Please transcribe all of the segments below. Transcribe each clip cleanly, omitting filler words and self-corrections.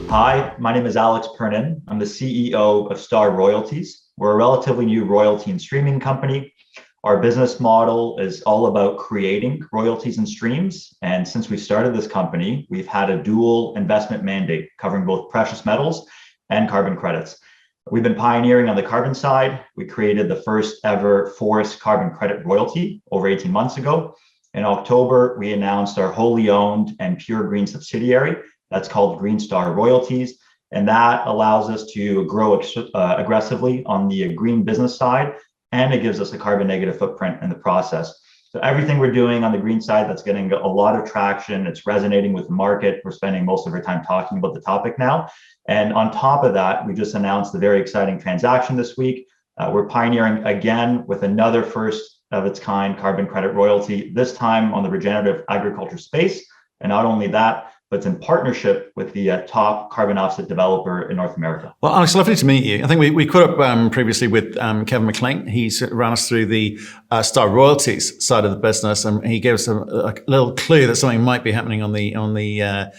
Hi, my name is Alex Pernin. I'm the CEO of STRR Royalties. We're a relatively new royalty and streaming company. Our business model is all about creating royalties and streams. And since we started this company, we've had a dual investment mandate covering both precious metals and carbon credits. We've been pioneering on the carbon side. We created the first ever forest carbon credit royalty over 18 months ago. In October, we announced our wholly owned and pure green subsidiary that's called STRR Royalties. And that allows us to grow aggressively on the green business side, and it gives us a carbon negative footprint in the process. So everything we're doing on the green side, that's getting a lot of traction. It's resonating with the market. We're spending most of our time talking about the topic now. And on top of that, we just announced a very exciting transaction this week. We're pioneering again with another first of its kind carbon credit royalty, this time on the regenerative agriculture space. And not only that, but it's in partnership with the top carbon offset developer in North America. Well, Alex, lovely to meet you. I think we caught up previously with Kevin McLean. He's ran us through the STRR Royalties side of the business, and he gave us a little clue that something might be happening on the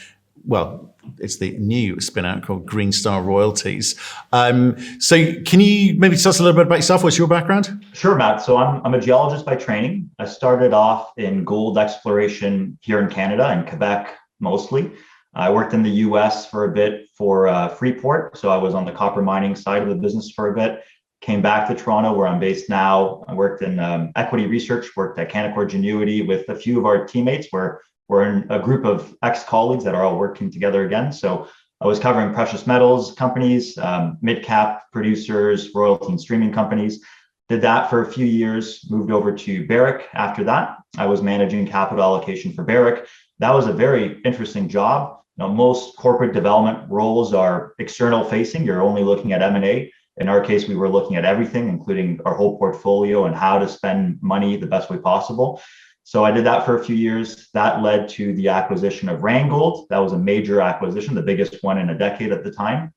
it's the new spin out called STRR Royalties. So can you maybe tell us a little bit about yourself? What's your background? Sure, Matt. So I'm a geologist by training. I started off in gold exploration here in Canada, in Quebec mostly. I worked in the US for a bit for Freeport. So I was on the copper mining side of the business for a bit. Came back to Toronto, where I'm based now. I worked in equity research, worked at Canaccord Genuity with a few of our teammates, where we're in a group of ex-colleagues that are all working together again. So I was covering precious metals companies, mid-cap producers, royalty and streaming companies. Did that for a few years, moved over to Barrick after that. I was managing capital allocation for Barrick. That was a very interesting job. Most corporate development roles are external facing. You're only looking at M&A. In our case, we were looking at everything, including our whole portfolio and how to spend money the best way possible. So I did that for a few years. That led to the acquisition of Randgold. That was a major acquisition, the biggest one in a decade at the time.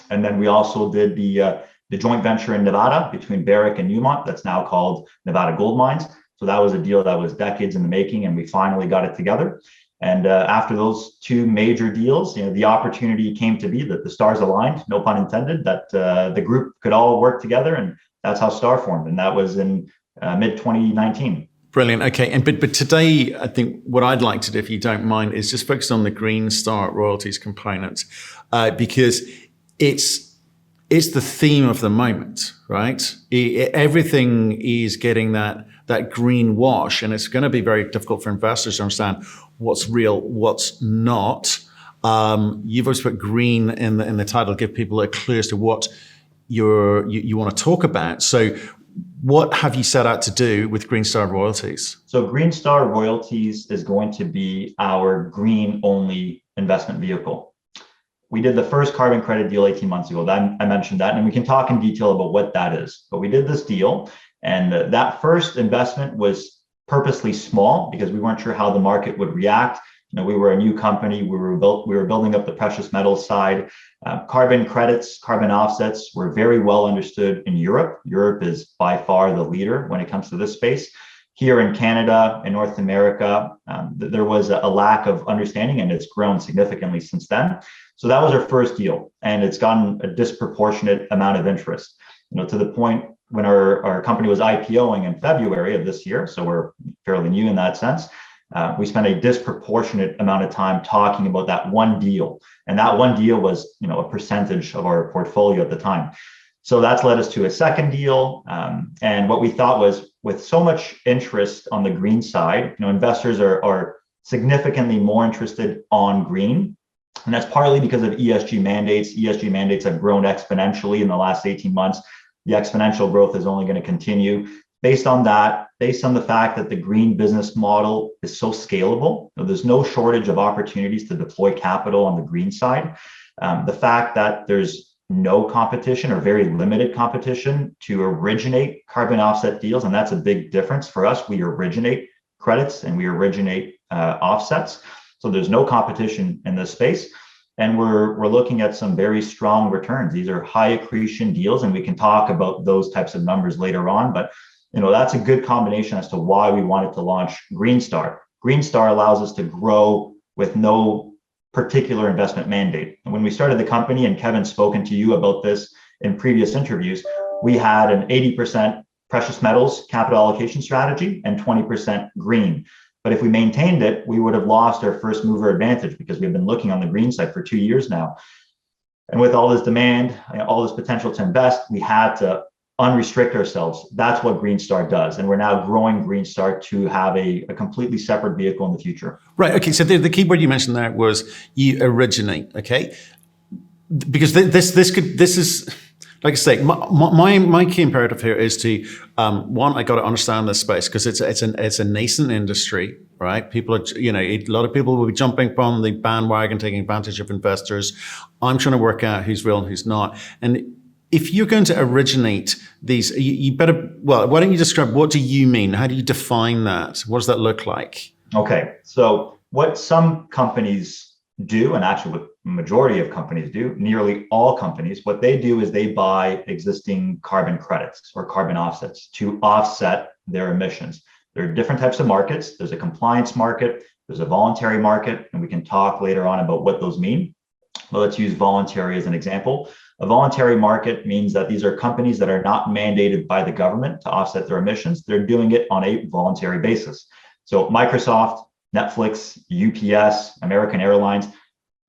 And then we also did the joint venture in Nevada between Barrick and Newmont, that's now called Nevada Gold Mines. So that was a deal that was decades in the making, and we finally got it together. And after those two major deals, the opportunity came to be that the stars aligned, no pun intended, that the group could all work together, and that's how STRR formed. And that was in mid 2019. Brilliant. Okay, but today, I think what I'd like to do, if you don't mind, is just focus on the STRR Royalties component, because it's the theme of the moment, right? Everything is getting that green wash, and it's going to be very difficult for investors to understand what's real, what's not. You've always put green in the title, give people a clue as to what you want to talk about. So what have you set out to do with STRR Royalties? So STRR Royalties is going to be our green-only investment vehicle. We did the first carbon credit deal 18 months ago. I mentioned that, and we can talk in detail about what that is. But we did this deal, and that first investment was purposely small because we weren't sure how the market would react. We were a new company. We were building up the precious metals side. Carbon credits, carbon offsets were very well understood in Europe. Europe is by far the leader when it comes to this space. Here in Canada and North America, there was a lack of understanding, and it's grown significantly since then. So that was our first deal, and it's gotten a disproportionate amount of interest, to the point when our company was IPOing in February of this year. So we're fairly new in that sense. We spent a disproportionate amount of time talking about that one deal. And that one deal was, a percentage of our portfolio at the time. So that's led us to a second deal. And what we thought was, with so much interest on the green side, investors are significantly more interested on green. And that's partly because of ESG mandates. ESG mandates have grown exponentially in the last 18 months. The exponential growth is only going to continue. Based on that, based on the fact that the green business model is so scalable, there's no shortage of opportunities to deploy capital on the green side. The fact that there's no competition or very limited competition to originate carbon offset deals, and that's a big difference for us. We originate credits and we originate offsets. So there's no competition in this space. And we're looking at some very strong returns. These are high accretion deals, and we can talk about those types of numbers later on. But that's a good combination as to why we wanted to launch STRR. STRR allows us to grow with no particular investment mandate. And when we started the company, and Kevin's spoken to you about this in previous interviews, we had an 80% precious metals capital allocation strategy and 20% green. But if we maintained it, we would have lost our first mover advantage because we've been looking on the green side for 2 years now. And with all this demand, all this potential to invest, we had to unrestrict ourselves. That's what Greenstar does. And we're now growing Greenstar to have a completely separate vehicle in the future. Right. Okay. So the key word you mentioned there was you originate. Okay. Because this is, like I say, my key imperative here is to one, I got to understand this space because it's a nascent industry, right? People are, a lot of people will be jumping on the bandwagon, taking advantage of investors. I'm trying to work out who's real and who's not. And if you're going to originate these, you better, well, why don't you describe, what do you mean? How do you define that? What does that look like? Okay, so what some companies do, and actually what the majority of companies do, nearly all companies, what they do is they buy existing carbon credits or carbon offsets to offset their emissions. There are different types of markets. There's a compliance market, there's a voluntary market, and we can talk later on about what those mean. But let's use voluntary as an example. A voluntary market means that these are companies that are not mandated by the government to offset their emissions. They're doing it on a voluntary basis. So Microsoft, Netflix, UPS, American Airlines,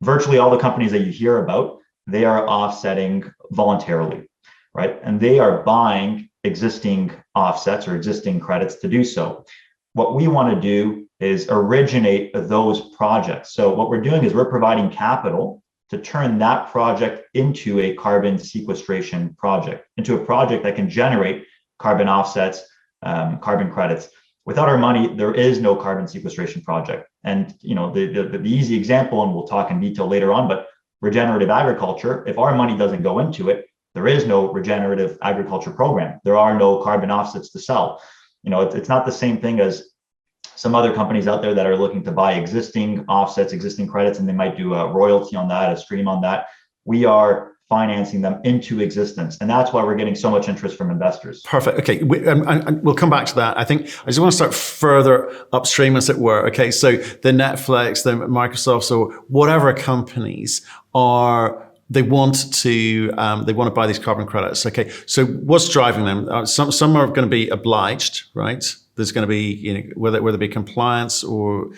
virtually all the companies that you hear about, they are offsetting voluntarily, right? And they are buying existing offsets or existing credits to do so. What we want to do is originate those projects. So what we're doing is we're providing capital to turn that project into a carbon sequestration project, into a project that can generate carbon offsets, carbon credits. Without our money, there is no carbon sequestration project. And the easy example, and we'll talk in detail later on, but regenerative agriculture, if our money doesn't go into it, there is no regenerative agriculture program. There are no carbon offsets to sell. It's not the same thing as some other companies out there that are looking to buy existing offsets, existing credits, and they might do a royalty on that, a stream on that. We are financing them into existence. And that's why we're getting so much interest from investors. Perfect. Okay. We'll come back to that. I think I just want to start further upstream, as it were. Okay. So the Netflix, the Microsoft, so whatever companies they want to buy these carbon credits. Okay. So what's driving them? Some are going to be obliged, right? There's going to be, whether it be compliance or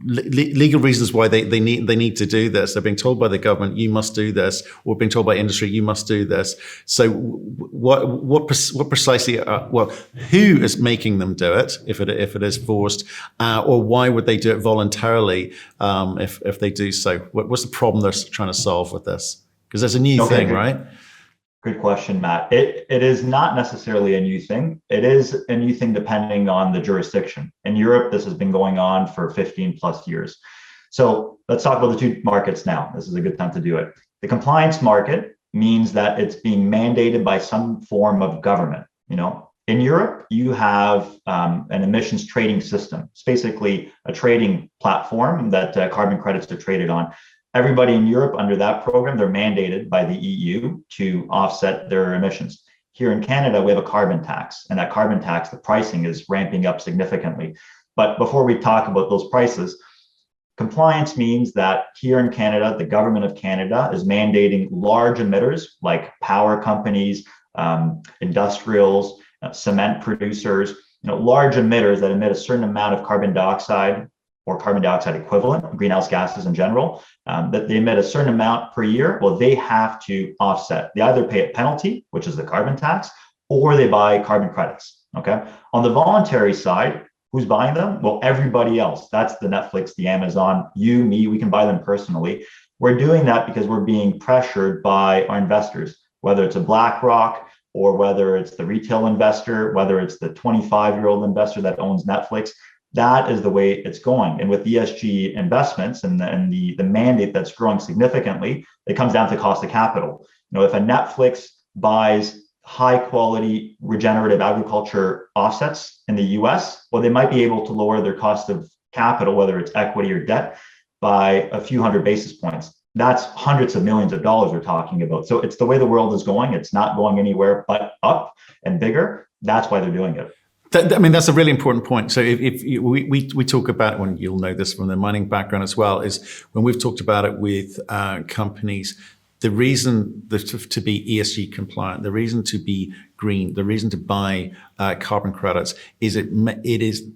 legal reasons why they need to do this. They're being told by the government, you must do this, or being told by industry, you must do this. So what precisely? Who is making them do it if it is forced, or why would they do it voluntarily if they do so? What's the problem they're trying to solve with this? Because there's a new thing, right? Good question, Matt. It is not necessarily a new thing. It is a new thing depending on the jurisdiction. In Europe, this has been going on for 15 plus years. So let's talk about the two markets now. This is a good time to do it. The compliance market means that it's being mandated by some form of government. In Europe, you have an emissions trading system. It's basically a trading platform that carbon credits are traded on. Everybody in Europe under that program, they're mandated by the EU to offset their emissions. Here in Canada, we have a carbon tax, and that carbon tax, the pricing is ramping up significantly. But before we talk about those prices, compliance means that here in Canada, the government of Canada is mandating large emitters like power companies, industrials, cement producers, large emitters that emit a certain amount of carbon dioxide or carbon dioxide equivalent, greenhouse gases in general, that they emit a certain amount per year, well, they have to offset. They either pay a penalty, which is the carbon tax, or they buy carbon credits, okay? On the voluntary side, who's buying them? Well, everybody else. That's the Netflix, the Amazon, you, me, we can buy them personally. We're doing that because we're being pressured by our investors, whether it's a BlackRock or whether it's the retail investor, whether it's the 25-year-old investor that owns Netflix. That is the way it's going. And with ESG investments and the mandate that's growing significantly, it comes down to cost of capital. If a Netflix buys high quality regenerative agriculture offsets in the US, well, they might be able to lower their cost of capital, whether it's equity or debt, by a few hundred basis points. That's hundreds of millions of dollars we're talking about. So it's the way the world is going. It's not going anywhere but up and bigger. That's why they're doing it. I mean, that's a really important point. So we talk about, when you'll know this from the mining background as well, is when we've talked about it with companies, the reason to be ESG compliant, the reason to be green, the reason to buy carbon credits is it is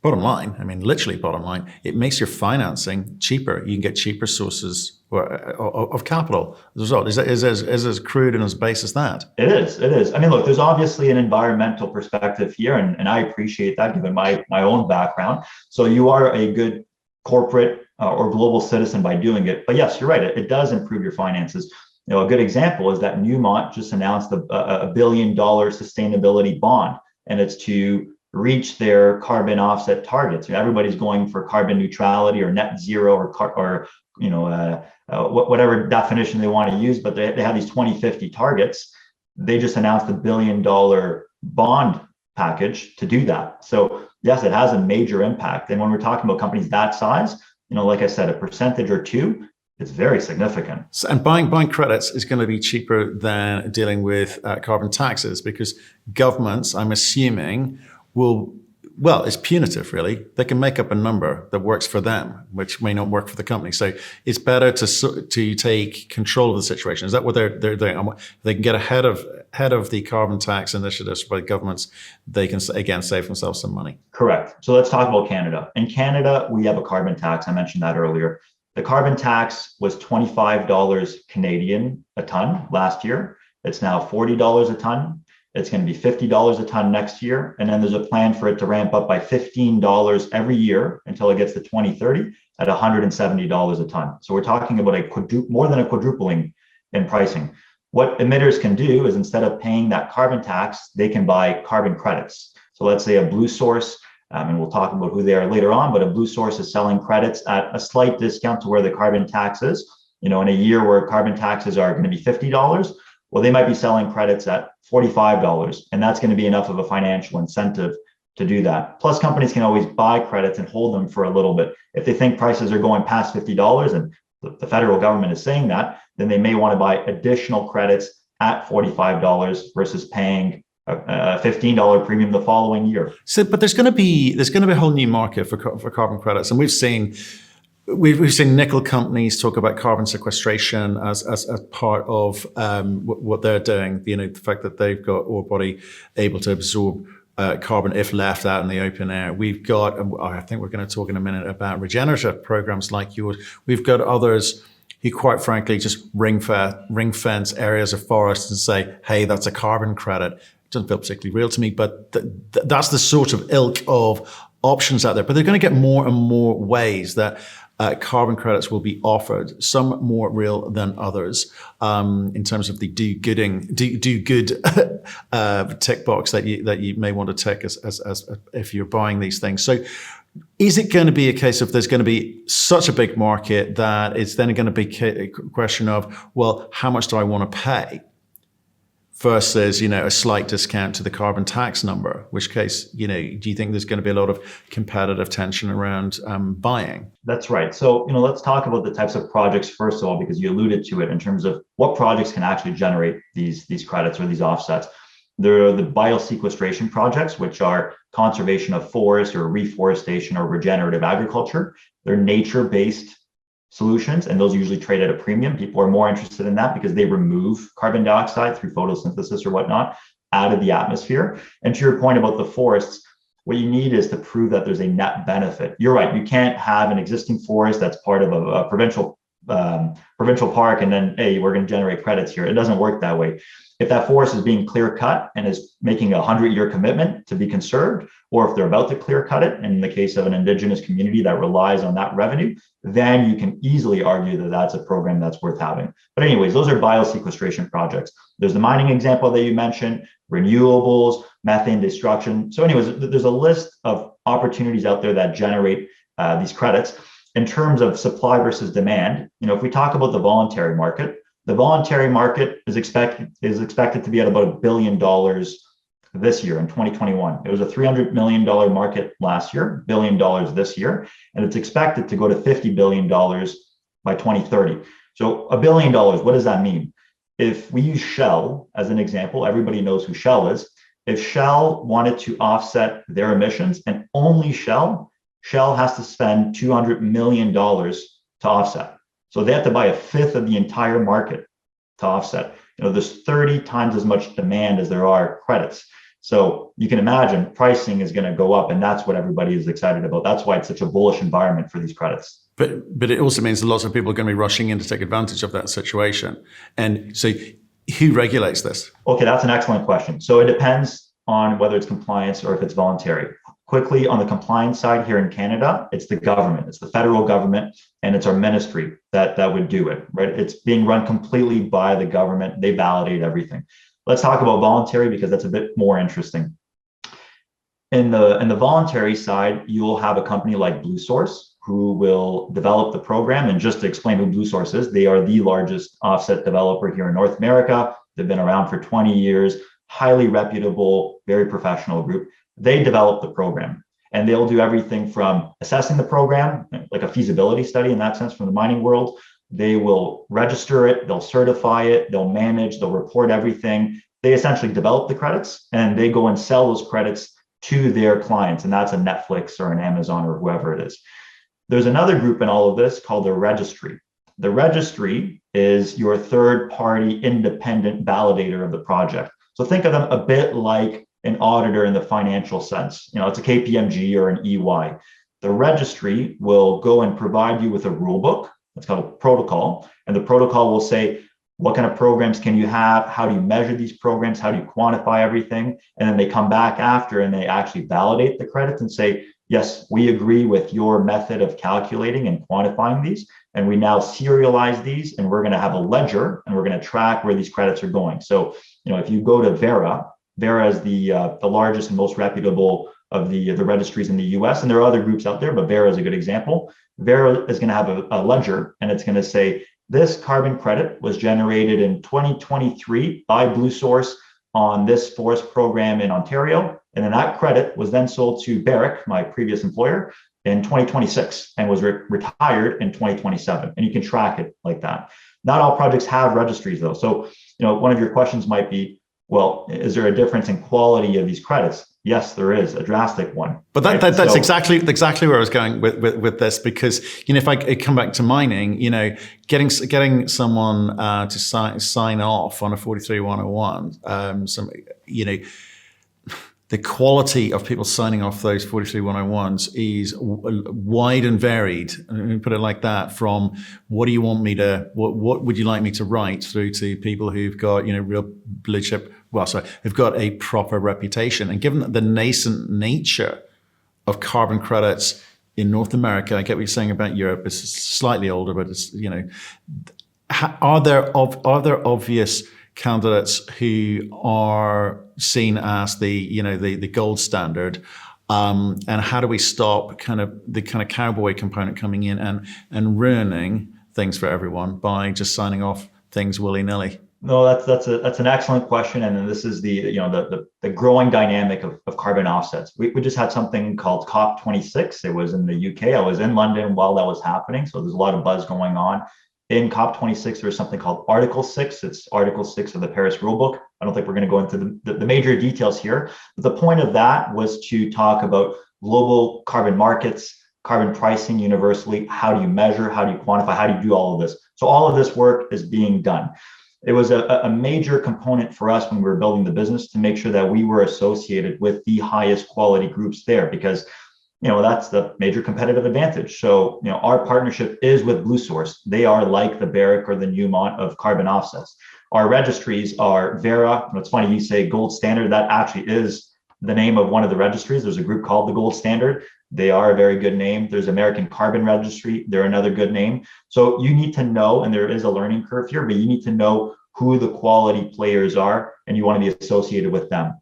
bottom line. I mean, literally bottom line. It makes your financing cheaper. You can get cheaper sources of capital as a result. Is as crude and as base as that? It is. It is. I mean, look, there's obviously an environmental perspective here, and I appreciate that given my own background. So you are a good corporate or global citizen by doing it. But yes, you're right. It does improve your finances. You know, a good example is that Newmont just announced a $1 billion sustainability bond, and it's to reach their carbon offset targets. Everybody's going for carbon neutrality or net zero or you know, whatever definition they want to use, but they have these 2050 targets. They just announced a $1 billion bond package to do that. So yes, it has a major impact. And when we're talking about companies that size, you know, like I said, a percentage or two, it's very significant. So, and buying credits is going to be cheaper than dealing with carbon taxes, because governments, I'm assuming, well, it's punitive, really. They can make up a number that works for them, which may not work for the company. So it's better to take control of the situation. Is that what they're doing? They can get ahead of the carbon tax initiatives by governments. They can, again, save themselves some money. Correct. So let's talk about Canada. In Canada, we have a carbon tax. I mentioned that earlier. The carbon tax was $25 Canadian a ton last year. It's now $40 a ton. It's going to be $50 a ton next year. And then there's a plan for it to ramp up by $15 every year until it gets to 2030 at $170 a ton. So we're talking about more than a quadrupling in pricing. What emitters can do is, instead of paying that carbon tax, they can buy carbon credits. So let's say a Bluesource, and we'll talk about who they are later on, but a Bluesource is selling credits at a slight discount to where the carbon tax is. You know, in a year where carbon taxes are going to be $50, well, they might be selling credits at $45, and that's going to be enough of a financial incentive to do that. Plus, companies can always buy credits and hold them for a little bit. If they think prices are going past $50, and the federal government is saying that, then they may want to buy additional credits at $45 versus paying a $15 premium the following year. So, but there's going to be a whole new market for carbon credits, and we've seen nickel companies talk about carbon sequestration as part of what they're doing. You know, the fact that they've got ore body able to absorb carbon if left out in the open air. We've got, I think we're going to talk in a minute about regenerative programs like yours. We've got others who, quite frankly, just ring fence areas of forest and say, hey, that's a carbon credit. It doesn't feel particularly real to me, but that's the sort of ilk of options out there. But they're going to get more and more ways that carbon credits will be offered, some more real than others, in terms of the do good tick box that you may want to tick as if you're buying these things. So is it going to be a case of there's going to be such a big market that it's then going to be a question of, well, how much do I want to pay? Versus, you know, a slight discount to the carbon tax number, which case, you know, do you think there's going to be a lot of competitive tension around buying? That's right. So, you know, let's talk about the types of projects first of all, because you alluded to it in terms of what projects can actually generate these credits or these offsets. There are the biosequestration projects, which are conservation of forest or reforestation or regenerative agriculture. They're nature-based solutions, and those usually trade at a premium. People are more interested in that because they remove carbon dioxide through photosynthesis or whatnot out of the atmosphere. And to your point about the forests, what you need is to prove that there's a net benefit. You're right. You can't have an existing forest that's part of a provincial park and then, hey, we're going to generate credits here. It doesn't work that way. If that forest is being clear cut and is making a 100-year commitment to be conserved, or if they're about to clear cut it, in the case of an indigenous community that relies on that revenue, then you can easily argue that that's a program that's worth having. But anyways, those are biosequestration projects. There's the mining example that you mentioned, renewables, methane destruction. So anyways, there's a list of opportunities out there that generate these credits. In terms of supply versus demand, you know, if we talk about the voluntary market, the voluntary market is expected to be at about $1 billion this year in 2021. It was a $300 million market last year, $1 billion this year, and it's expected to go to $50 billion by 2030. So $1 billion, what does that mean? If we use Shell as an example, everybody knows who Shell is. if Shell wanted to offset their emissions, and only Shell has to spend $200 million to offset. So they have to buy a fifth of the entire market to offset. There's 30 times as much demand as there are credits. So you can imagine pricing is going to go up, and that's what everybody is excited about. That's why it's such a bullish environment for these credits. But it also means that lots of people are going to be rushing in to take advantage of that situation. And so who regulates this? Okay, that's an excellent question. So it depends on whether it's compliance or if it's voluntary. Quickly, on the compliance side here in Canada, it's the government, it's the federal government, and it's our ministry that would do it, right? It's being run completely by the government. They validate everything. Let's talk about voluntary because that's a bit more interesting. In the voluntary side, you'll have a company like Bluesource who will develop the program. And just to explain who Bluesource is, they are the largest offset developer here in North America. They've been around for 20 years, highly reputable, very professional group. They develop the program, and they'll do everything from assessing the program, like a feasibility study in that sense from the mining world. They will register it, they'll certify it, they'll manage, they'll report everything. They essentially develop the credits, and they go and sell those credits to their clients. And that's a Netflix or an Amazon or whoever it is. There's another group in all of this called the registry. The registry is your third-party independent validator of the project. So think of them a bit like an auditor in the financial sense. It's a KPMG or an EY. The registry will go and provide you with a rule book. It's called a protocol. And the protocol will say, what kind of programs can you have? How do you measure these programs? How do you quantify everything? And then they come back after and they actually validate the credits and say, yes, we agree with your method of calculating and quantifying these. And we now serialize these, and we're going to have a ledger, and we're going to track where these credits are going. So, if you go to Verra is the largest and most reputable of the registries in the US. And there are other groups out there, but Verra is a good example. Verra is going to have a ledger, and it's going to say, this carbon credit was generated in 2023 by Bluesource on this forest program in Ontario. And then that credit was then sold to Barrick, my previous employer, in 2026 and was retired in 2027. And you can track it like that. Not all projects have registries though. So, one of your questions might be, well, is there a difference in quality of these credits? Yes, there is a drastic one. But that's exactly where I was going with this, because if I come back to mining, getting someone to sign off on a 43101, the quality of people signing off those 43101s is wide and varied. Let me put it like that. From what would you like me to write, through to people who've got real blue chip. Who've got a proper reputation. And given the nascent nature of carbon credits in North America, I get what you're saying about Europe. It's slightly older, but it's are there obvious candidates who are seen as the gold standard? And how do we stop the cowboy component coming in and ruining things for everyone by just signing off things willy-nilly? No, that's an excellent question, and then this is the growing dynamic of carbon offsets. We just had something called COP26. It was in the UK. I was in London while that was happening, so there's a lot of buzz going on. In COP26, there's something called Article 6. It's Article 6 of the Paris Rulebook. I don't think we're going to go into the major details here, but the point of that was to talk about global carbon markets, carbon pricing universally. How do you measure? How do you quantify? How do you do all of this? So all of this work is being done. It was a major component for us when we were building the business to make sure that we were associated with the highest quality groups there, because that's the major competitive advantage. So our partnership is with Bluesource. They are like the Barrick or the Newmont of carbon offsets. Our registries are Verra. It's funny you say gold standard. That actually is the name of one of the registries. There's a group called the Gold Standard. They are a very good name. There's American Carbon Registry. They're another good name. So you need to know, and there is a learning curve here, but you need to know who the quality players are, and you want to be associated with them.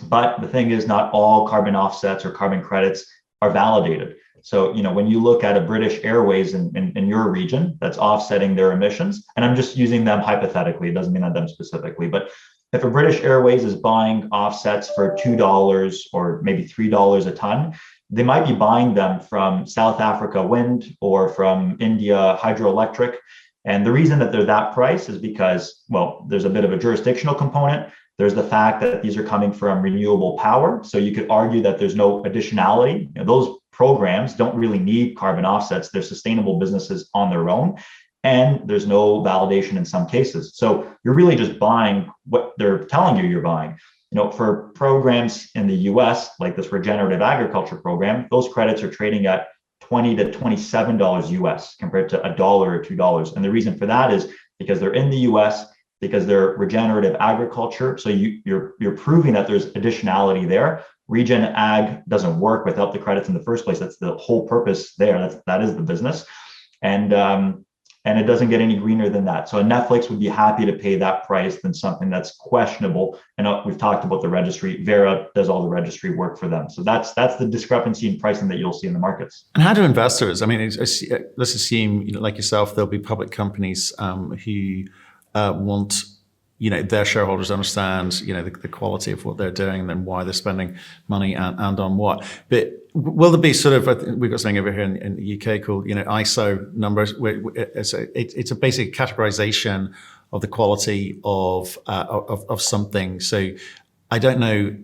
But the thing is, not all carbon offsets or carbon credits are validated. So, when you look at a British Airways in your region that's offsetting their emissions, and I'm just using them hypothetically, it doesn't mean that them specifically, but if a British Airways is buying offsets for $2 or maybe $3 a ton, they might be buying them from South Africa Wind or from India Hydroelectric. And the reason that they're that price is because, well, there's a bit of a jurisdictional component. There's the fact that these are coming from renewable power. So you could argue that there's no additionality. Those programs don't really need carbon offsets. They're sustainable businesses on their own. And there's no validation in some cases. So you're really just buying what they're telling you you're buying. For programs in the US, like this regenerative agriculture program, those credits are trading at $20 to $27 US compared to $1 or $2. And the reason for that is because they're in the US, because they're regenerative agriculture. So you're proving that there's additionality there. Regen ag doesn't work without the credits in the first place. That's the whole purpose there. That is the business. And it doesn't get any greener than that. So a Netflix would be happy to pay that price than something that's questionable. And we've talked about the registry. Verra does all the registry work for them. So that's the discrepancy in pricing that you'll see in the markets. And how do investors, let's assume, like yourself, there'll be public companies who want their shareholders understand the quality of what they're doing and then why they're spending money and on what. But will there be sort of, we've got something over here in the UK called ISO numbers, where it's a basic categorization of the quality of something. So I don't know,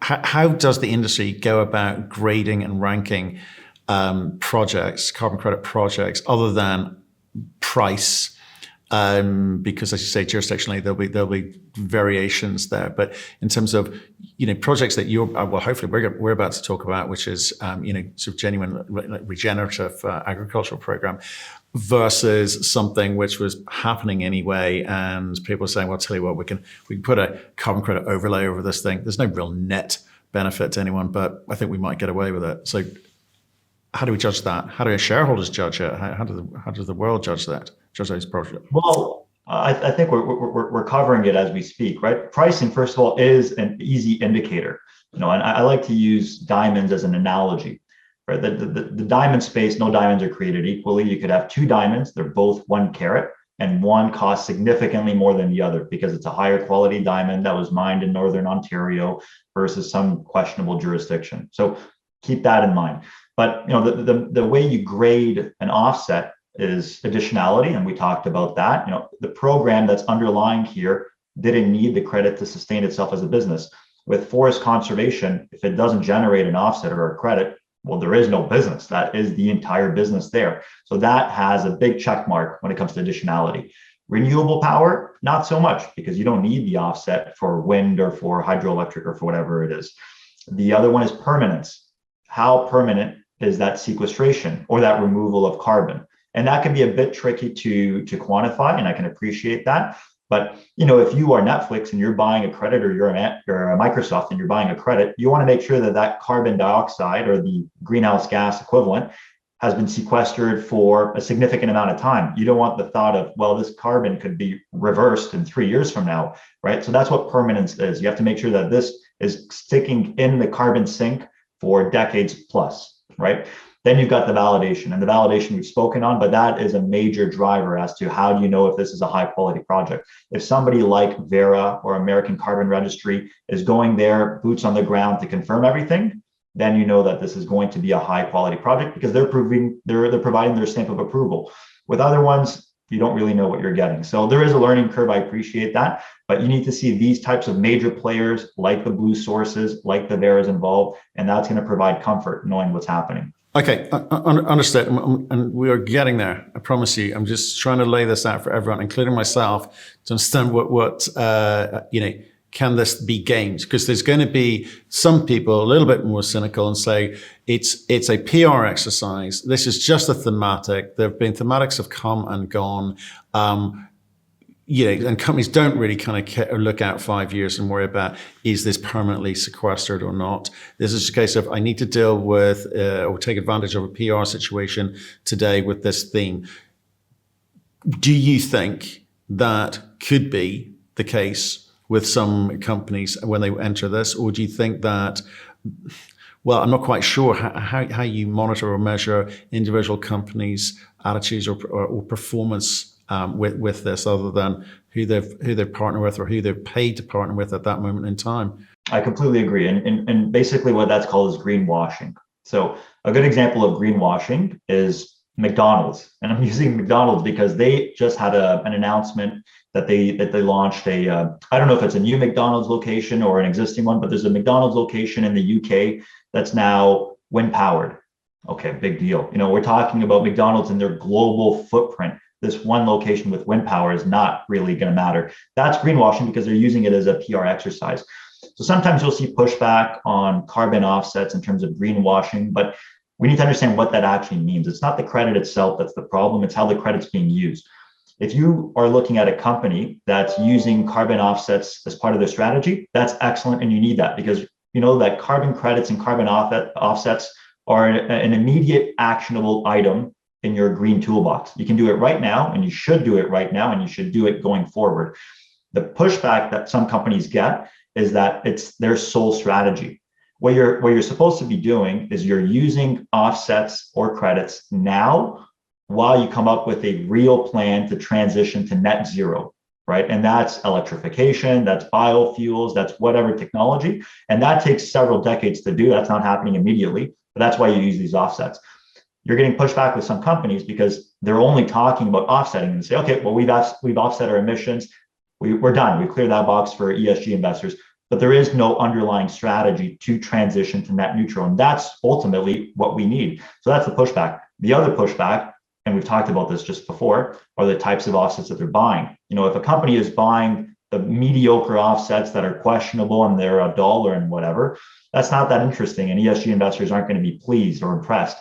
how does the industry go about grading and ranking projects, carbon credit projects, other than price? Because, as you say, jurisdictionally there'll be variations there. But in terms of projects that you're hopefully we're about to talk about, which is sort of genuine regenerative agricultural program, versus something which was happening anyway, and people are saying, well, I'll tell you what, we can put a carbon credit overlay over this thing. There's no real net benefit to anyone, but I think we might get away with it. So how do we judge that? How do shareholders judge it? How does the world judge that? Judge those projects? Well, I think we're covering it as we speak, right? Pricing, first of all, is an easy indicator. And I like to use diamonds as an analogy. Right? The diamond space, no diamonds are created equally. You could have two diamonds, they're both 1 carat, and one costs significantly more than the other because it's a higher quality diamond that was mined in Northern Ontario versus some questionable jurisdiction. So keep that in mind. But the way you grade an offset is additionality, and we talked about that. The program that's underlying here didn't need the credit to sustain itself as a business. With forest conservation, if it doesn't generate an offset or a credit, well, there is no business. That is the entire business there. So that has a big check mark when it comes to additionality. Renewable power, not so much, because you don't need the offset for wind or for hydroelectric or for whatever it is. The other one is permanence. How permanent is that sequestration or that removal of carbon? And that can be a bit tricky to quantify, and I can appreciate that. But if you are Netflix and you're buying a credit, or you're a Microsoft and you're buying a credit, you want to make sure that carbon dioxide, or the greenhouse gas equivalent, has been sequestered for a significant amount of time. You don't want the thought of, well, this carbon could be reversed in 3 years from now, right? So that's what permanence is. You have to make sure that this is sticking in the carbon sink for decades plus, right? Then you've got the validation, and the validation we've spoken on, but that is a major driver as to how do you know if this is a high quality project. If somebody like Verra or American Carbon Registry is going there, boots on the ground to confirm everything, then you know that this is going to be a high quality project, because they're providing their stamp of approval. With other ones, you don't really know what you're getting. So there is a learning curve. I appreciate that, but you need to see these types of major players like the Bluesources, like the Verras involved, and that's going to provide comfort knowing what's happening. Okay, understood, and we are getting there. I promise you. I'm just trying to lay this out for everyone, including myself, to understand what can this be games? Because there's going to be some people a little bit more cynical and say it's a PR exercise. This is just a thematic. There have been thematics have come and gone. And companies don't really kind of look out 5 years and worry about, is this permanently sequestered or not? This is a case of, I need to deal with or take advantage of a PR situation today with this theme. Do you think that could be the case with some companies when they enter this? Or do you think that, well, I'm not quite sure how you monitor or measure individual companies' attitudes or performance with this, other than who they've partnered with or who they're paid to partner with at that moment in time? I completely agree. And basically what that's called is greenwashing. So a good example of greenwashing is, McDonald's, and I'm using McDonald's because they just had an announcement that they launched I don't know if it's a new McDonald's location or an existing one, but there's a McDonald's location in the UK that's now wind powered. Okay, big deal. You know, we're talking about McDonald's and their global footprint. This one location with wind power is not really going to matter. That's greenwashing because they're using it as a PR exercise. So sometimes you'll see pushback on carbon offsets in terms of greenwashing, but we need to understand what that actually means. It's not the credit itself that's the problem, it's how the credit's being used. If you are looking at a company that's using carbon offsets as part of their strategy, that's excellent, and you need that because you know that carbon credits and carbon offsets are an immediate actionable item in your green toolbox. You can do it right now, and you should do it right now, and you should do it going forward. The pushback that some companies get is that it's their sole strategy. What you're supposed to be doing is you're using offsets or credits now while you come up with a real plan to transition to net zero, right? And that's electrification, that's biofuels, that's whatever technology. And that takes several decades to do. That's not happening immediately, but that's why you use these offsets. You're getting pushback with some companies because they're only talking about offsetting and say, okay, well, we've offset our emissions. We're done. We cleared that box for ESG investors, but there is no underlying strategy to transition to net neutral. And that's ultimately what we need. So that's the pushback. The other pushback, and we've talked about this just before, are the types of offsets that they're buying. You know, if a company is buying the mediocre offsets that are questionable and they're $1 and whatever, that's not that interesting. And ESG investors aren't going to be pleased or impressed.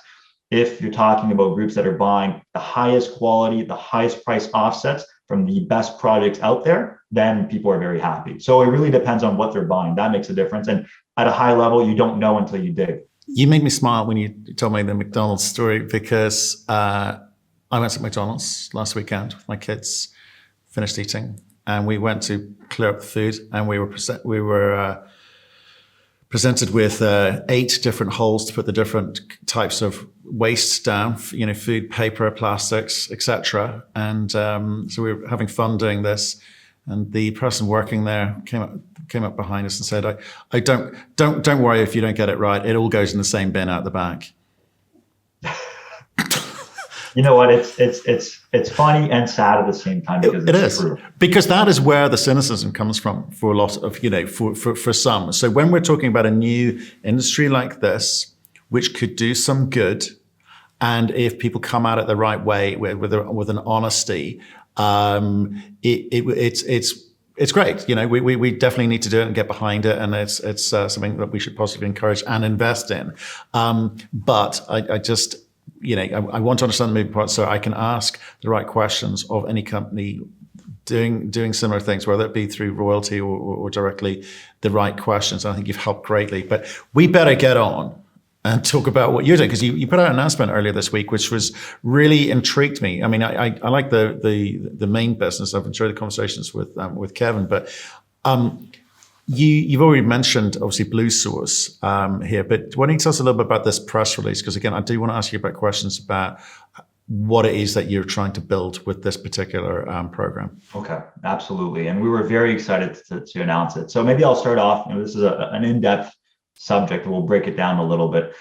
If you're talking about groups that are buying the highest quality, the highest price offsets from the best projects out there, then people are very happy. So it really depends on what they're buying. That makes a difference. And at a high level, you don't know until you dig. You made me smile when you told me the McDonald's story because I went to McDonald's last weekend with my kids, finished eating, and we went to clear up the food, and we were presented with 8 different holes to put the different types of waste down, you know, food, paper, plastics, etc. And so we were having fun doing this. And the person working there came up behind us and said, "I don't worry if you don't get it right. It all goes in the same bin out the back." You know what? It's funny and sad at the same time because it's true. Because that is where the cynicism comes from for a lot of, you know, for some. So when we're talking about a new industry like this, which could do some good, and if people come at it the right way with an honesty, it's great. You know, we definitely need to do it and get behind it, and it's something that we should possibly encourage and invest in. But I just, you know, I want to understand the moving parts so I can ask the right questions of any company doing similar things, whether it be through royalty or directly, the right questions. I think you've helped greatly. But we better get on and talk about what you're doing, because you put out an announcement earlier this week, which was really intrigued me. I mean, I like the main business. I've enjoyed the conversations with Kevin, but you've already mentioned obviously Bluesource here. But why don't you tell us a little bit about this press release? Because again, I do want to ask you about questions about what it is that you're trying to build with this particular program. Okay, absolutely, and we were very excited to announce it. So maybe I'll start off. You know, this is an in-depth subject. We'll break it down a little bit.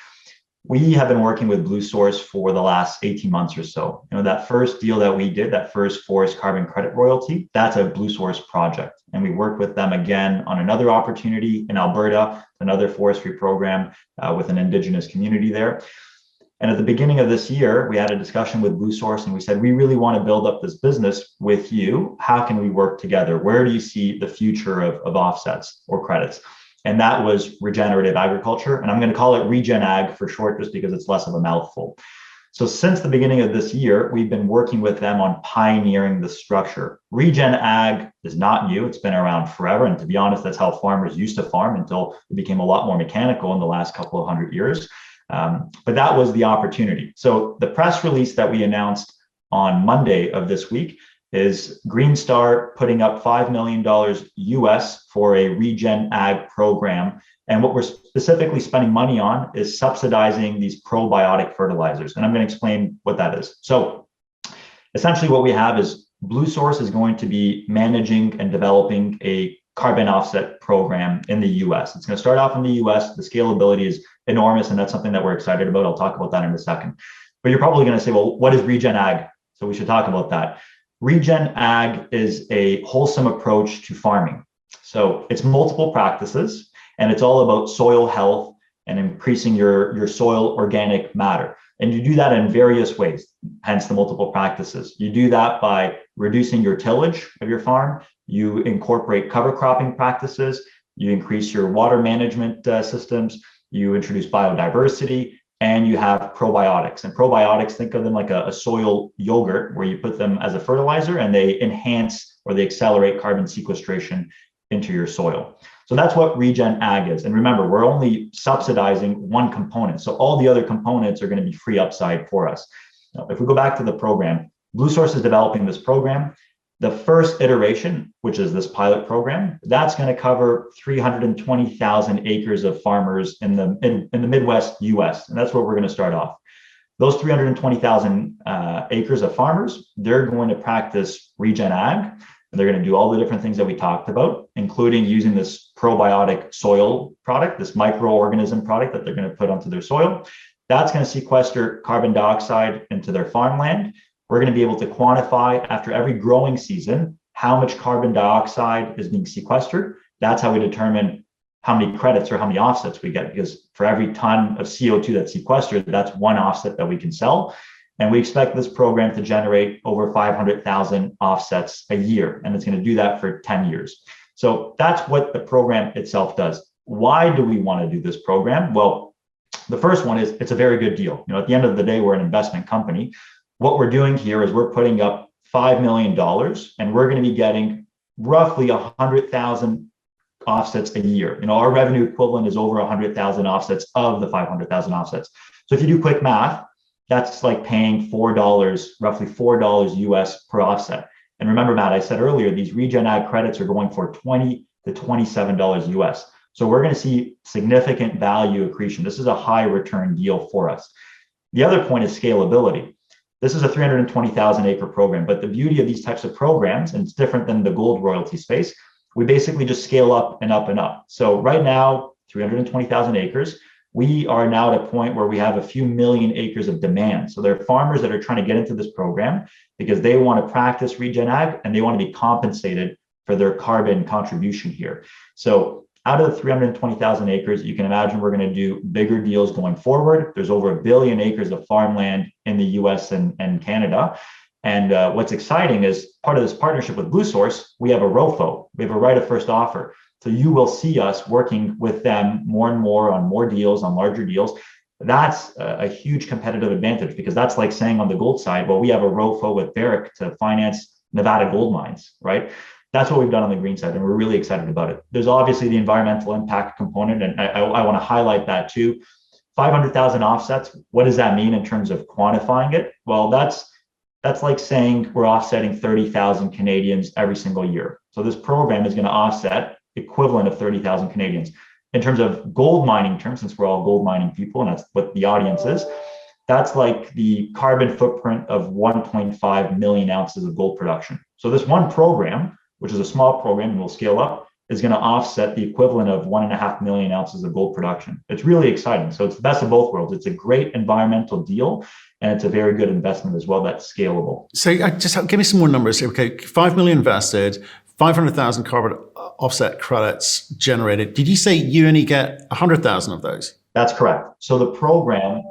We have been working with Bluesource for the last 18 months or so. You know, that first deal that we did, that first forest carbon credit royalty, that's a Bluesource project. And we worked with them again on another opportunity in Alberta, another forestry program with an Indigenous community there. And at the beginning of this year, we had a discussion with Bluesource and we said, we really want to build up this business with you. How can we work together? Where do you see the future of offsets or credits? And that was regenerative agriculture. And I'm going to call it Regen Ag for short, just because it's less of a mouthful. So since the beginning of this year, we've been working with them on pioneering the structure. Regen Ag is not new. It's been around forever. And to be honest, that's how farmers used to farm until it became a lot more mechanical in the last couple of hundred years. But that was the opportunity. So the press release that we announced on Monday of this week is Green Star putting up $5 million US for a Regen Ag program. And what we're specifically spending money on is subsidizing these probiotic fertilizers. And I'm going to explain what that is. So essentially what we have is Bluesource is going to be managing and developing a carbon offset program in the US. It's going to start off in the US. The scalability is enormous, and that's something that we're excited about. I'll talk about that in a second. But you're probably going to say, well, what is regen ag? So we should talk about that. Regen ag is a wholesome approach to farming. So it's multiple practices, and it's all about soil health and increasing your soil organic matter. And you do that in various ways, hence the multiple practices. You do that by reducing your tillage of your farm. You incorporate cover cropping practices. You increase your water management systems. You introduce biodiversity, and you have probiotics. And probiotics, think of them like a soil yogurt, where you put them as a fertilizer and they enhance or they accelerate carbon sequestration into your soil. So that's what regen ag is. And remember, we're only subsidizing one component. So all the other components are going to be free upside for us. Now, if we go back to the program, Bluesource is developing this program. The first iteration, which is this pilot program, that's going to cover 320,000 acres of farmers in the Midwest US. And that's where we're going to start off. Those 320,000 acres of farmers, they're going to practice regen ag. And they're going to do all the different things that we talked about, including using this probiotic soil product, this microorganism product that they're going to put onto their soil. That's going to sequester carbon dioxide into their farmland. We're going to be able to quantify after every growing season how much carbon dioxide is being sequestered. That's how we determine how many credits or how many offsets we get, because for every ton of CO2 that's sequestered, that's one offset that we can sell. And we expect this program to generate over 500,000 offsets a year. And it's going to do that for 10 years. So that's what the program itself does. Why do we want to do this program? Well, the first one is it's a very good deal. At the end of the day, we're an investment company. What we're doing here is we're putting up $5 million, and we're going to be getting roughly 100,000 offsets a year. Our revenue equivalent is over 100,000 offsets of the 500,000 offsets. So if you do quick math, that's like paying $4, roughly $4 US per offset. And remember, Matt, I said earlier, these regen ag credits are going for $20 to $27 US. So we're going to see significant value accretion. This is a high return deal for us. The other point is scalability. This is a 320,000 acre program, but the beauty of these types of programs, and it's different than the gold royalty space, we basically just scale up and up and up. So right now, 320,000 acres, we are now at a point where we have a few million acres of demand. So there are farmers that are trying to get into this program because they want to practice regen ag and they want to be compensated for their carbon contribution here. So out of the 320,000 acres, you can imagine we're going to do bigger deals going forward. There's over 1 billion acres of farmland in the US and Canada. And what's exciting is part of this partnership with Bluesource, we have a ROFO, we have a right of first offer. So you will see us working with them more and more on more deals, on larger deals. That's a huge competitive advantage, because that's like saying on the gold side, well, we have a ROFO with Barrick to finance Nevada gold mines, right? That's what we've done on the green side, and we're really excited about it. There's obviously the environmental impact component, and I want to highlight that too. 500,000 offsets, what does that mean in terms of quantifying it? Well, that's like saying we're offsetting 30,000 Canadians every single year. So this program is going to offset equivalent of 30,000 Canadians. In terms of gold mining terms, since we're all gold mining people, and that's what the audience is, that's like the carbon footprint of 1.5 million ounces of gold production. So this one program, which is a small program and will scale up, is going to offset the equivalent of 1.5 million ounces of gold production. It's really exciting. So it's the best of both worlds. It's a great environmental deal, and it's a very good investment as well that's scalable. So just give me some more numbers. Okay, 5 million invested, 500,000 carbon offset credits generated. Did you say you only get 100,000 of those? That's correct. So the program,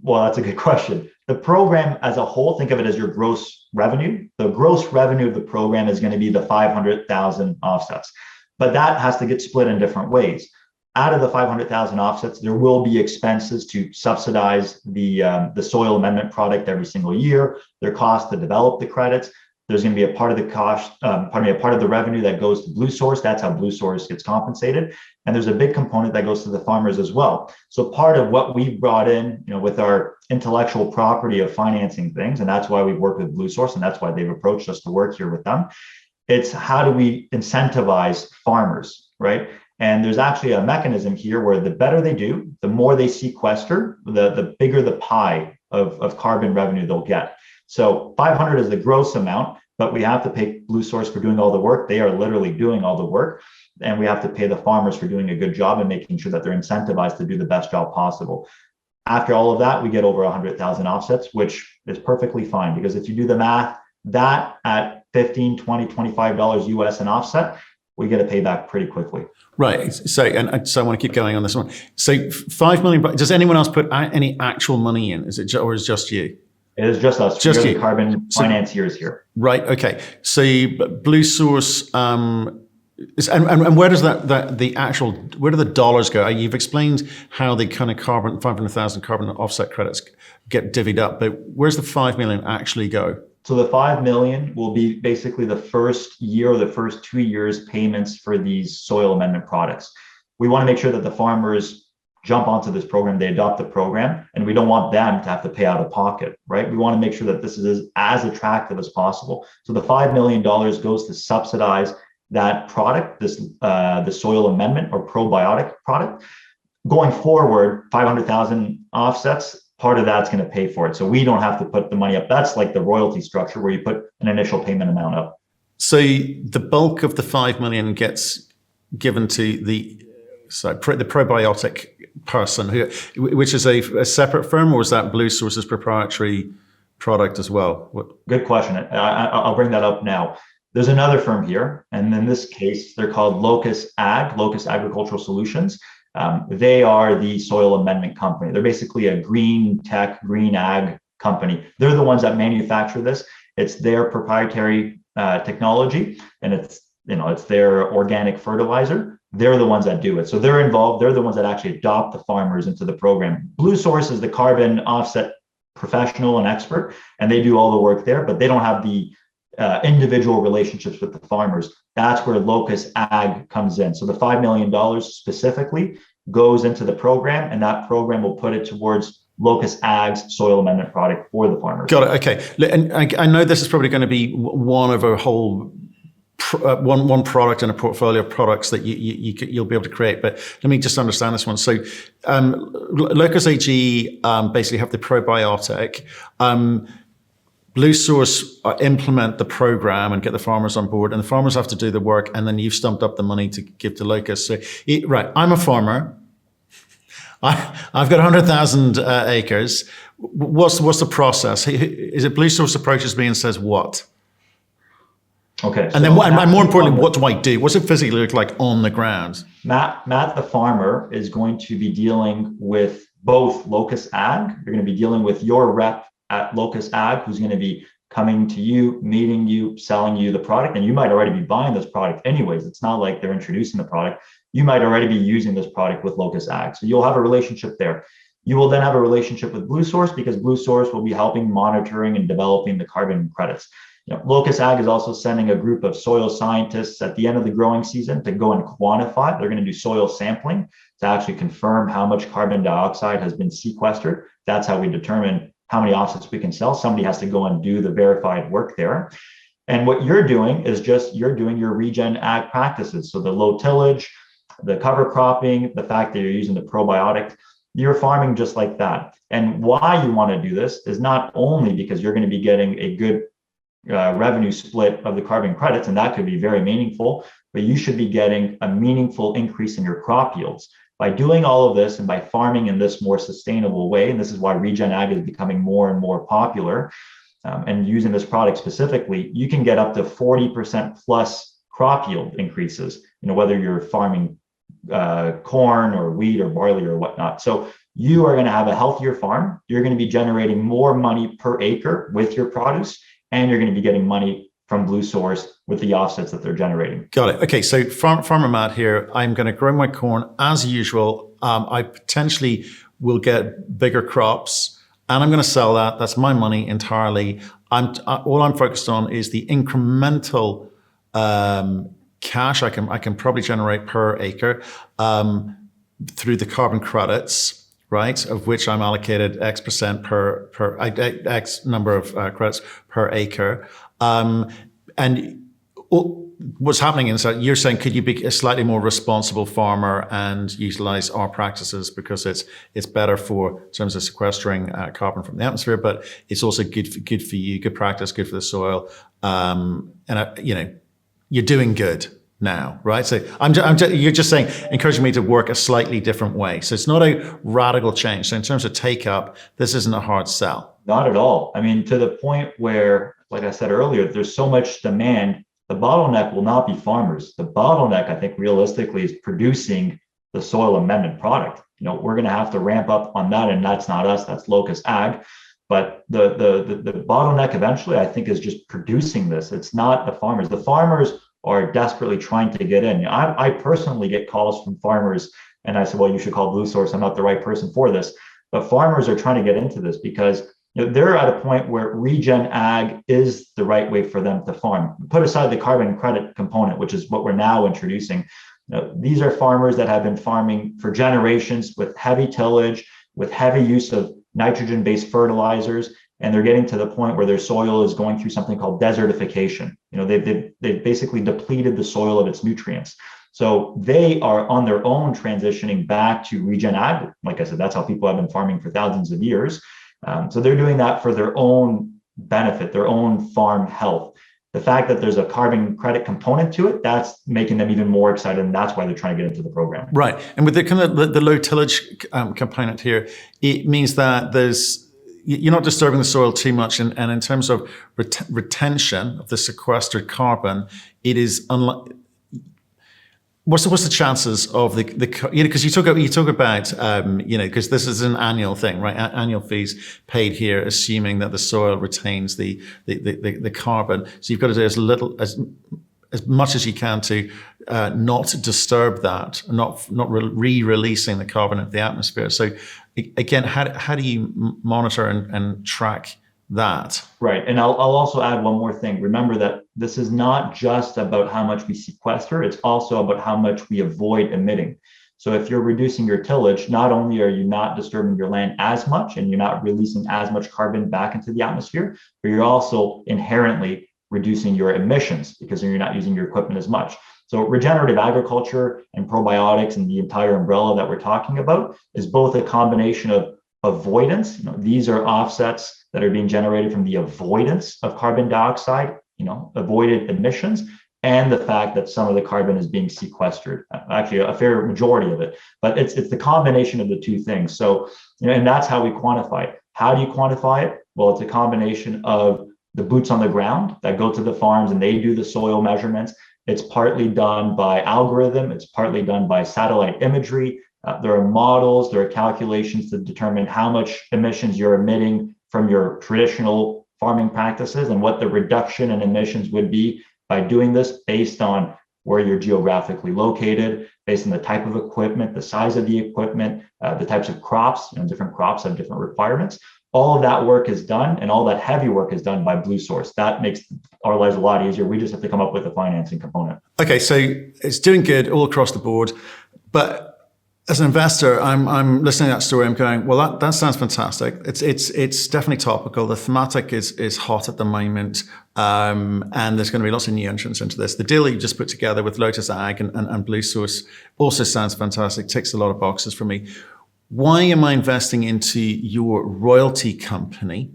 well, that's a good question. The program as a whole, think of it as your gross revenue. The gross revenue of the program is going to be the 500,000 offsets, but that has to get split in different ways. Out of the 500,000 offsets, there will be expenses to subsidize the soil amendment product every single year, their cost to develop the credits. There's going to be a part of the cost, a part of the revenue that goes to Bluesource. That's how Bluesource gets compensated. And there's a big component that goes to the farmers as well. So part of what we brought in, with our intellectual property of financing things, and that's why we've worked with Bluesource, and that's why they've approached us to work here with them. It's how do we incentivize farmers, right? And there's actually a mechanism here where the better they do, the more they sequester, the bigger the pie of carbon revenue they'll get. So 500 is the gross amount, but we have to pay Bluesource for doing all the work. They are literally doing all the work. And we have to pay the farmers for doing a good job and making sure that they're incentivized to do the best job possible. After all of that, we get over 100,000 offsets, which is perfectly fine, because if you do the math, that at 15, 20, $25 US an offset, we get a payback pretty quickly. Right. So, so I want to keep going on this one. So $5 million, does anyone else put any actual money in? Is it, or is it just you? It is just us. Just We're you. the carbon financiers here. Right. Okay. So Bluesource, and where does the actual, where do the dollars go? You've explained how the kind of 500,000 carbon offset credits get divvied up, but where's the 5 million actually go? So the 5 million will be basically the first year or the first 2 years payments for these soil amendment products. We want to make sure that the farmers jump onto this program, they adopt the program, and we don't want them to have to pay out of pocket, right? We want to make sure that this is as attractive as possible. So the $5 million goes to subsidize that product, the soil amendment or probiotic product. Going forward, 500,000 offsets, part of that's going to pay for it. So we don't have to put the money up. That's like the royalty structure where you put an initial payment amount up. So the bulk of the 5 million gets given to the probiotic person, which is a separate firm, or is that Bluesource's proprietary product as well? Good question. I'll bring that up now. There's another firm here, and in this case, they're called Locus Agricultural Solutions. They are the soil amendment company. They're basically a green tech, green ag company. They're the ones that manufacture this. It's their proprietary technology, and it's their organic fertilizer. They're the ones that do it. So they're involved. They're the ones that actually adopt the farmers into the program. Bluesource is the carbon offset professional and expert, and they do all the work there, but they don't have the individual relationships with the farmers. That's where Locus Ag comes in. So the $5 million specifically goes into the program, and that program will put it towards Locus Ag's soil amendment product for the farmers. Got it. Okay. And I know this is probably going to be one of a whole one product in a portfolio of products that you'll be able to create. But let me just understand this one. So Locus AG basically have the probiotic. Bluesource implement the program and get the farmers on board, and the farmers have to do the work, and then you've stumped up the money to give to Locus. So, right, I'm a farmer. I've got 100,000 acres. What's the process? Is it Bluesource approaches me and says what? Okay. And then, and more importantly, what do I do? What's it physically look like on the ground? Matt, the farmer, is going to be dealing with both Locus Ag. You're going to be dealing with your rep at Locus Ag, who's going to be coming to you, meeting you, selling you the product. And you might already be buying this product anyways. It's not like they're introducing the product. You might already be using this product with Locus Ag. So you'll have a relationship there. You will then have a relationship with Bluesource, because Bluesource will be helping monitoring and developing the carbon credits. Locus Ag is also sending a group of soil scientists at the end of the growing season to go and quantify. They're going to do soil sampling to actually confirm how much carbon dioxide has been sequestered. That's how we determine how many offsets we can sell. Somebody has to go and do the verified work there. And what you're doing is you're doing your regen ag practices. So the low tillage, the cover cropping, the fact that you're using the probiotic, you're farming just like that. And why you want to do this is not only because you're going to be getting a good revenue split of the carbon credits, and that could be very meaningful, but you should be getting a meaningful increase in your crop yields. By doing all of this and by farming in this more sustainable way, and this is why regen ag is becoming more and more popular, and using this product specifically, you can get up to 40% plus crop yield increases, whether you're farming corn or wheat or barley or whatnot. So you are going to have a healthier farm. You're going to be generating more money per acre with your produce, and you're going to be getting money from Bluesource with the offsets that they're generating. Got it. Okay, so Farmer Matt here, I'm going to grow my corn as usual. I potentially will get bigger crops, and I'm going to sell that. That's my money entirely. All I'm focused on is the incremental cash I can probably generate per acre through the carbon credits, right? Of which I'm allocated X percent per X number of credits per acre. And what's happening is that you're saying, could you be a slightly more responsible farmer and utilize our practices, because it's better for in terms of sequestering carbon from the atmosphere, but it's also good for you, good practice, good for the soil, and you're doing good. now, right? So you're just saying, encouraging me to work a slightly different way. So it's not a radical change. So in terms of take up, this isn't a hard sell. Not at all. I mean, to the point where, like I said earlier, there's so much demand. The bottleneck will not be farmers. The bottleneck, I think, realistically, is producing the soil amendment product. We're going to have to ramp up on that, and that's not us. That's Locust Ag. But the bottleneck eventually, I think, is just producing this. It's not the farmers. The farmers are desperately trying to get in. I personally get calls from farmers, and I said, well, you should call Bluesource. I'm not the right person for this. But farmers are trying to get into this because they're at a point where regen ag is the right way for them to farm. Put aside the carbon credit component, which is what we're now introducing. These are farmers that have been farming for generations with heavy tillage, with heavy use of nitrogen-based fertilizers, and they're getting to the point where their soil is going through something called desertification. They've basically depleted the soil of its nutrients. So they are on their own transitioning back to regen ag. Like I said, that's how people have been farming for thousands of years. So they're doing that for their own benefit, their own farm health. The fact that there's a carbon credit component to it, that's making them even more excited, and that's why they're trying to get into the program. Right, and with the kind of the low tillage component here, it means that you're not disturbing the soil too much, and in terms of retention of the sequestered carbon, it is unlike. What's the chances of the because you talk about because this is an annual thing, right? Annual fees paid here, assuming that the soil retains the carbon. So you've got to do as much as you can to not disturb that, not re-releasing the carbon into the atmosphere. So again, how do you monitor and track that? Right. And I'll also add one more thing. Remember that this is not just about how much we sequester, it's also about how much we avoid emitting. So if you're reducing your tillage, not only are you not disturbing your land as much and you're not releasing as much carbon back into the atmosphere, but you're also inherently reducing your emissions because you're not using your equipment as much. So regenerative agriculture and probiotics and the entire umbrella that we're talking about is both a combination of avoidance. These are offsets that are being generated from the avoidance of carbon dioxide, avoided emissions, and the fact that some of the carbon is being sequestered, actually a fair majority of it. But it's the combination of the two things. So, and that's how we quantify it. How do you quantify it? Well, it's a combination of the boots on the ground that go to the farms and they do the soil measurements. It's partly done by algorithm. It's partly done by satellite imagery. There are models, there are calculations to determine how much emissions you're emitting from your traditional farming practices and what the reduction in emissions would be by doing this based on where you're geographically located, based on the type of equipment, the size of the equipment, the types of crops. Different crops have different requirements. All of that work is done, and all that heavy work is done by Bluesource. That makes our lives a lot easier. We just have to come up with a financing component. Okay, so it's doing good all across the board, but as an investor, I'm listening to that story. I'm going, well, that sounds fantastic. It's definitely topical. The thematic is hot at the moment, and there's going to be lots of new entrants into this. The deal that you just put together with Lotus Ag and Bluesource also sounds fantastic. Ticks a lot of boxes for me. Why am I investing into your royalty company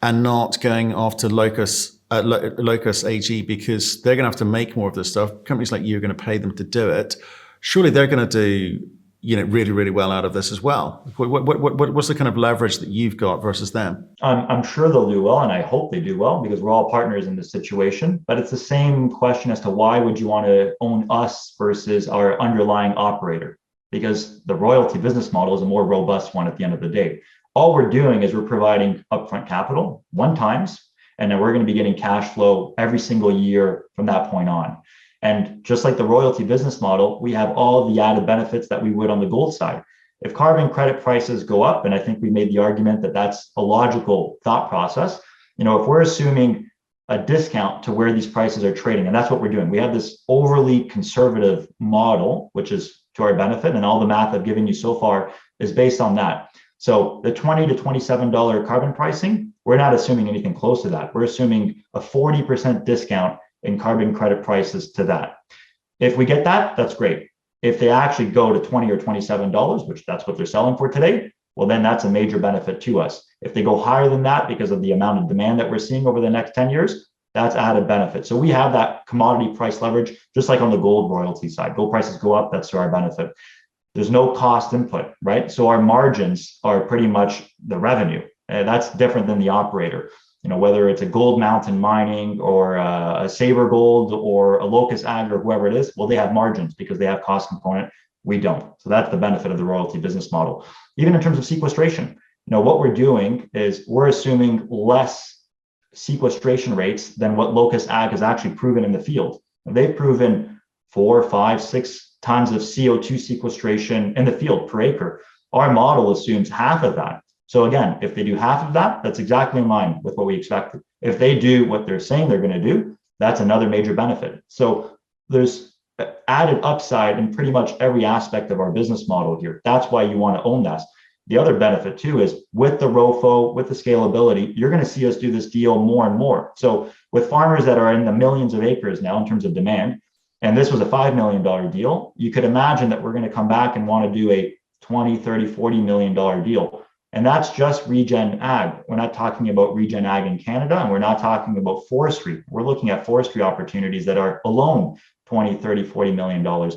and not going after Locust AG, because they're going to have to make more of this stuff? Companies like you are going to pay them to do it. Surely they're going to do, really, really well out of this as well. What's the kind of leverage that you've got versus them? I'm sure they'll do well, and I hope they do well because we're all partners in this situation. But it's the same question as to why would you want to own us versus our underlying operator? Because the royalty business model is a more robust one at the end of the day. All we're doing is we're providing upfront capital one times, and then we're going to be getting cash flow every single year from that point on. And just like the royalty business model, we have all the added benefits that we would on the gold side. If carbon credit prices go up, and I think we made the argument that that's a logical thought process, if we're assuming a discount to where these prices are trading, and that's what we're doing. We have this overly conservative model, which is to our benefit, and all the math I've given you so far is based on that. So the $20 to $27 carbon pricing, we're not assuming anything close to that. We're assuming a 40% discount in carbon credit prices to that. If we get that, that's great. If they actually go to $20 or $27, which that's what they're selling for today, well, then that's a major benefit to us. If they go higher than that because of the amount of demand that we're seeing over the next 10 years, That's added benefit. So we have that commodity price leverage, just like on the gold royalty side. Gold prices go up, that's to our benefit. There's no cost input, right? So our margins are pretty much the revenue. That's different than the operator. Whether it's a Gold Mountain Mining or a Saber Gold or a Locust Ag or whoever it is, well, they have margins because they have cost component. We don't. So that's the benefit of the royalty business model. Even in terms of sequestration, what we're doing is we're assuming less sequestration rates than what Locust Ag has actually proven in the field. They've proven 4, 5, 6 tons of CO2 sequestration in the field per acre. Our model assumes half of that. So again, if they do half of that, that's exactly in line with what we expected. If they do what they're saying they're going to do, that's another major benefit. So there's added upside in pretty much every aspect of our business model here. That's why you want to own that. The other benefit too is with the ROFO, with the scalability, you're going to see us do this deal more and more. So with farmers that are in the millions of acres now in terms of demand, and this was a $5 million deal, you could imagine that we're going to come back and want to do a 20, 30, $40 million deal. And that's just regen ag. We're not talking about regen ag in Canada, and we're not talking about forestry. We're looking at forestry opportunities that are alone 20, 30, $40 million.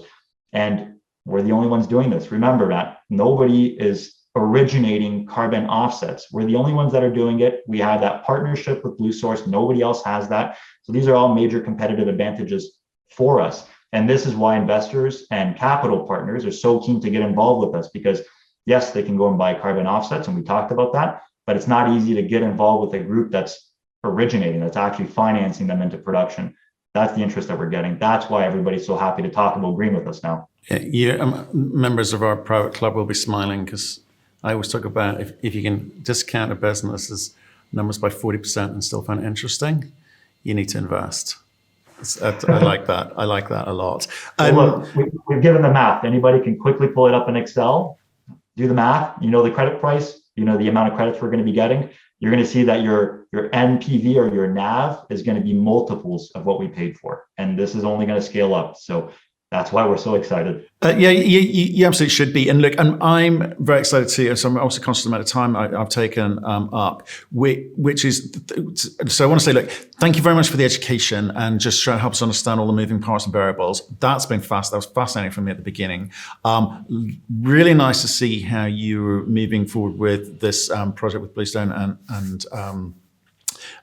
And we're the only ones doing this. Remember that nobody is originating carbon offsets. We're the only ones that are doing it. We have that partnership with Bluesource. Nobody else has that. So these are all major competitive advantages for us. And this is why investors and capital partners are so keen to get involved with us, because yes, they can go and buy carbon offsets, and we talked about that, but it's not easy to get involved with a group that's originating, that's actually financing them into production. That's the interest that we're getting. That's why everybody's so happy to talk about green with us now. Yeah, members of our private club will be smiling because I always talk about if you can discount a business's numbers by 40% and still find it interesting, you need to invest. I like that. I like that a lot. Well, look, we've given the math. Anybody can quickly pull it up in Excel, do the math. The credit price, the amount of credits we're going to be getting. You're going to see that your NPV or your NAV is going to be multiples of what we paid for. And this is only going to scale up. So that's why we're so excited. Yeah, you absolutely should be. And look, I'm very excited to see it. So I'm also conscious of the amount of time I've taken up, which is, so I want to say, look, thank you very much for the education and just trying to help us understand all the moving parts and variables. That's been fast. That was fascinating for me at the beginning. Really nice to see how you're moving forward with this project with Bluestone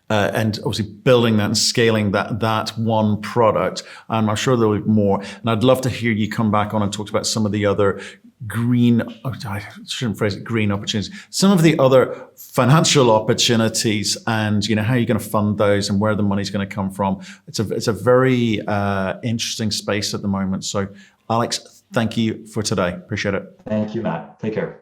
and obviously building that and scaling that one product. I'm sure there'll be more. And I'd love to hear you come back on and talk about some of the other green, I shouldn't phrase it green opportunities, some of the other financial opportunities and how you're going to fund those and where the money's going to come from. It's a very interesting space at the moment. So Alex, thank you for today. Appreciate it. Thank you, Matt. Take care.